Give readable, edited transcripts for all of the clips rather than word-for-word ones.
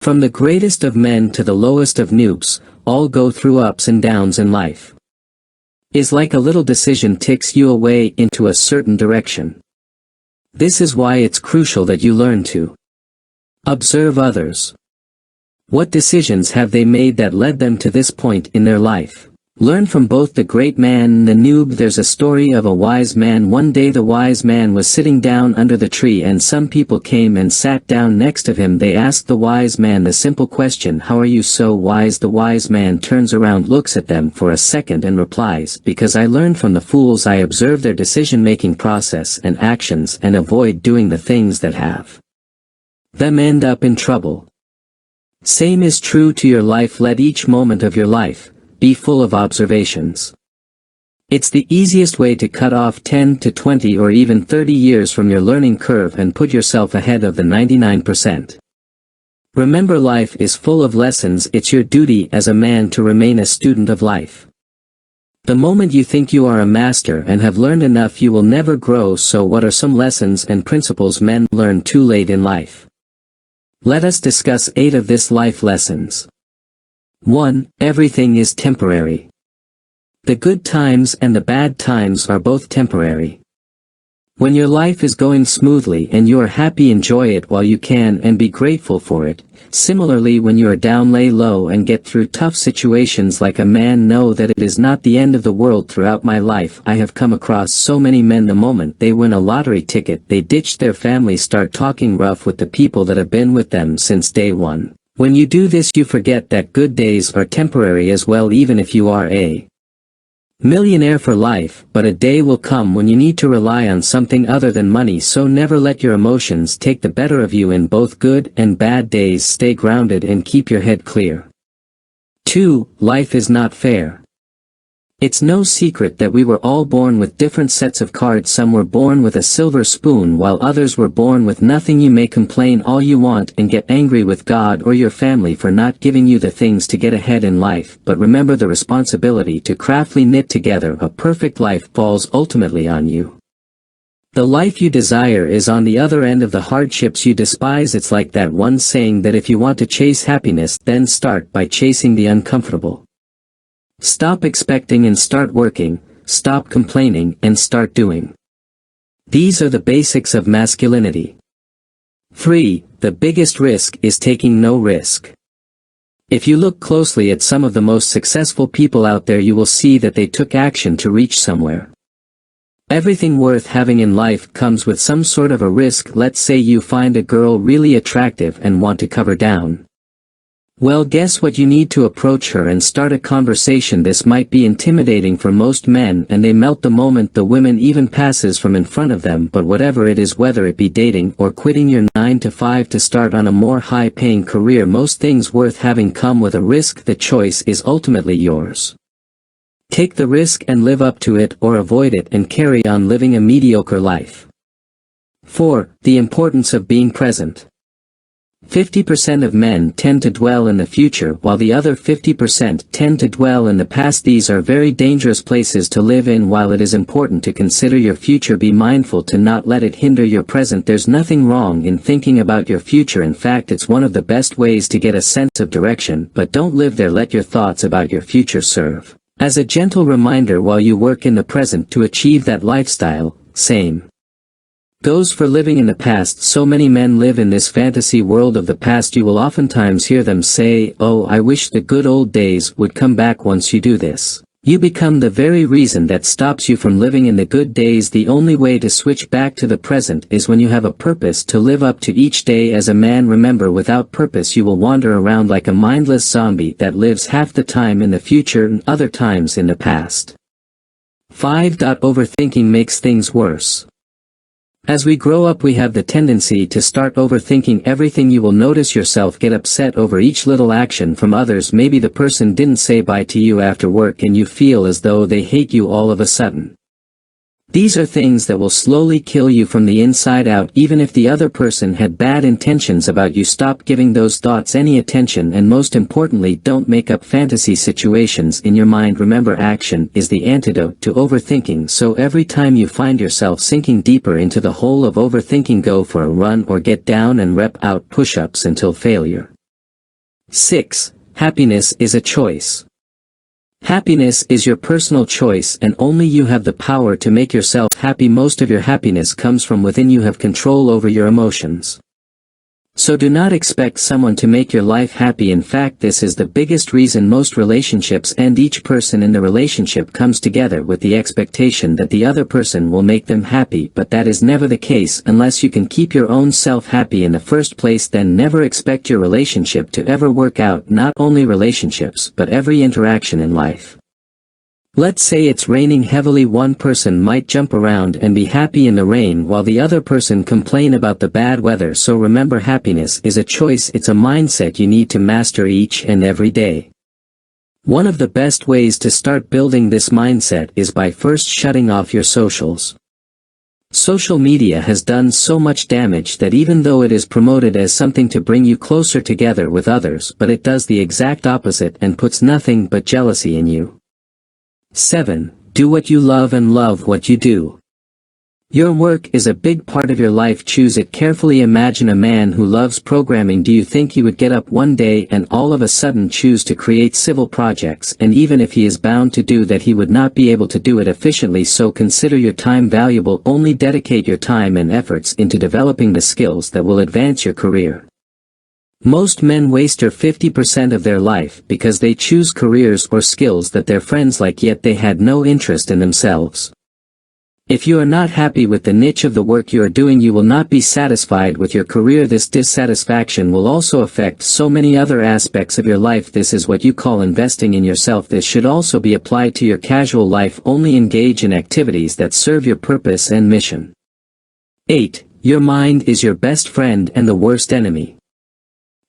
From the greatest of men to the lowest of noobs, all go through ups and downs in life. Is like a little decision takes you away into a certain direction. This is why it's crucial that you learn to observe others. What decisions have they made that led them to this point in their life? Learn from both the great man and the noob. There's a story of a wise man. One day the wise man was sitting down under the tree and some people came and sat down next to him. They asked the wise man the simple question, "How are you so wise?" The wise man turns around, looks at them for a second and replies, "Because I learned from the fools. I observe their decision-making process and actions and avoid doing the things that have them end up in trouble." Same is true to your life. Let each moment of your life be full of observations. It's the easiest way to cut off 10 to 20 or even 30 years from your learning curve and put yourself ahead of the 99%. Remember, life is full of lessons. It's your duty as a man to remain a student of life. The moment you think you are a master and have learned enough, you will never grow. So what are some lessons and principles men learn too late in life? Let us discuss 8 of this life lessons. 1. Everything is temporary. The good times and the bad times are both temporary. When your life is going smoothly and you are happy, enjoy it while you can and be grateful for it. Similarly, when you are down, lay low and get through tough situations like a man. Know that it is not the end of the world. Throughout my life I have come across so many men, the moment they win a lottery ticket they ditch their family, start talking rough with the people that have been with them since day one. When you do this, you forget that good days are temporary as well. Even if you are a millionaire for life, but a day will come when you need to rely on something other than money. So never let your emotions take the better of you in both good and bad days. Stay grounded and keep your head clear. 2. Life is not fair. It's no secret that we were all born with different sets of cards. Some were born with a silver spoon while others were born with nothing. You may complain all you want and get angry with God or your family for not giving you the things to get ahead in life, but remember, the responsibility to craftily knit together a perfect life falls ultimately on you. The life you desire is on the other end of the hardships you despise. It's like that one saying that if you want to chase happiness, then start by chasing the uncomfortable. Stop expecting and start working, stop complaining and start doing. These are the basics of masculinity. 3. The biggest risk is taking no risk. If you look closely at some of the most successful people out there, you will see that they took action to reach somewhere. Everything worth having in life comes with some sort of a risk. Let's say you find a girl really attractive and want to cover down. Well, guess what? You need to approach her and start a conversation. This might be intimidating for most men and they melt the moment the woman even passes from in front of them, but whatever it is, whether it be dating or quitting your 9 to 5 to start on a more high-paying career, most things worth having come with a risk. The choice is ultimately yours. Take the risk and live up to it, or avoid it and carry on living a mediocre life. 4. The importance of being present. 50% of men tend to dwell in the future while the other 50% tend to dwell in the past. These are very dangerous places to live in. While it is important to consider your future, be mindful to not let it hinder your present. There's nothing wrong in thinking about your future. In fact, it's one of the best ways to get a sense of direction, but don't live there. Let your thoughts about your future serve as a gentle reminder while you work in the present to achieve that lifestyle. Same goes for living in the past. So many men live in this fantasy world of the past. You will oftentimes hear them say, "Oh, I wish the good old days would come back." Once you do this, you become the very reason that stops you from living in the good days. The only way to switch back to the present is when you have a purpose to live up to each day. As a man, remember, without purpose you will wander around like a mindless zombie that lives half the time in the future and other times in the past. 5. Overthinking makes things worse. As we grow up, we have the tendency to start overthinking everything. You will notice yourself get upset over each little action from others. Maybe the person didn't say bye to you after work and you feel as though they hate you all of a sudden. These are things that will slowly kill you from the inside out. Even if the other person had bad intentions about you, stop giving those thoughts any attention, and most importantly, don't make up fantasy situations in your mind. Remember, action is the antidote to overthinking. So every time you find yourself sinking deeper into the hole of overthinking, go for a run or get down and rep out push-ups until failure 6. Happiness is a choice. Happiness is your personal choice and only you have the power to make yourself happy. Most of your happiness comes from within. You have control over your emotions. So do not expect someone to make your life happy. In fact, this is the biggest reason most relationships end. Each person in the relationship comes together with the expectation that the other person will make them happy, but that is never the case unless you can keep your own self happy in the first place. Then never expect your relationship to ever work out. Not only relationships but every interaction in life. Let's say it's raining heavily. One person might jump around and be happy in the rain while the other person complain about the bad weather. So remember, happiness is a choice. It's a mindset you need to master each and every day. One of the best ways to start building this mindset is by first shutting off your socials. Social media has done so much damage that even though it is promoted as something to bring you closer together with others, but it does the exact opposite and puts nothing but jealousy in you. 7. Do what you love and love what you do. Your work is a big part of your life. Choose it carefully. Imagine a man who loves programming. Do you think he would get up one day and all of a sudden choose to create civil projects? And even if he is bound to do that, he would not be able to do it efficiently. So consider your time valuable. Only dedicate your time and efforts into developing the skills that will advance your career. Most men waste 50% of their life because they choose careers or skills that their friends like, yet they had no interest in themselves. If you are not happy with the niche of the work you are doing, you will not be satisfied with your career. This dissatisfaction will also affect so many other aspects of your life. This is what you call investing in yourself. This should also be applied to your casual life. Only engage in activities that serve your purpose and mission. 8. Your mind is your best friend and the worst enemy.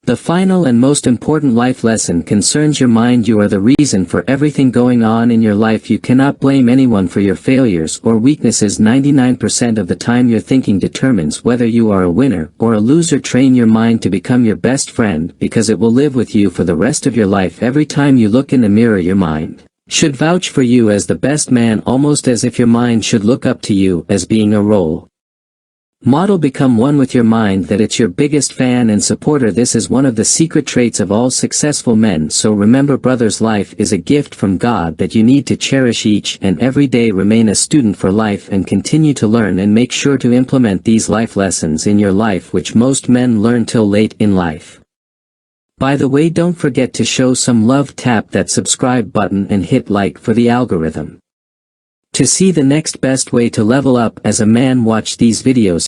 The final and most important life lesson concerns your mind. You are the reason for everything going on in your life. You cannot blame anyone for your failures or weaknesses. 99% of the time your thinking determines whether you are a winner or a loser. Train your mind to become your best friend because it will live with you for the rest of your life. Every time you look in the mirror, your mind should vouch for you as the best man, almost as if your mind should look up to you as being a role model. Become one with your mind, that it's your biggest fan and supporter. This is one of the secret traits of all successful men. So remember, brothers, life is a gift from God that you need to cherish each and every day. Remain a student for life and continue to learn, and make sure to implement these life lessons in your life, which most men learn till late in life. By the way, don't forget to show some love. Tap that subscribe button and hit like for the algorithm. To see the next best way to level up as a man, watch these videos.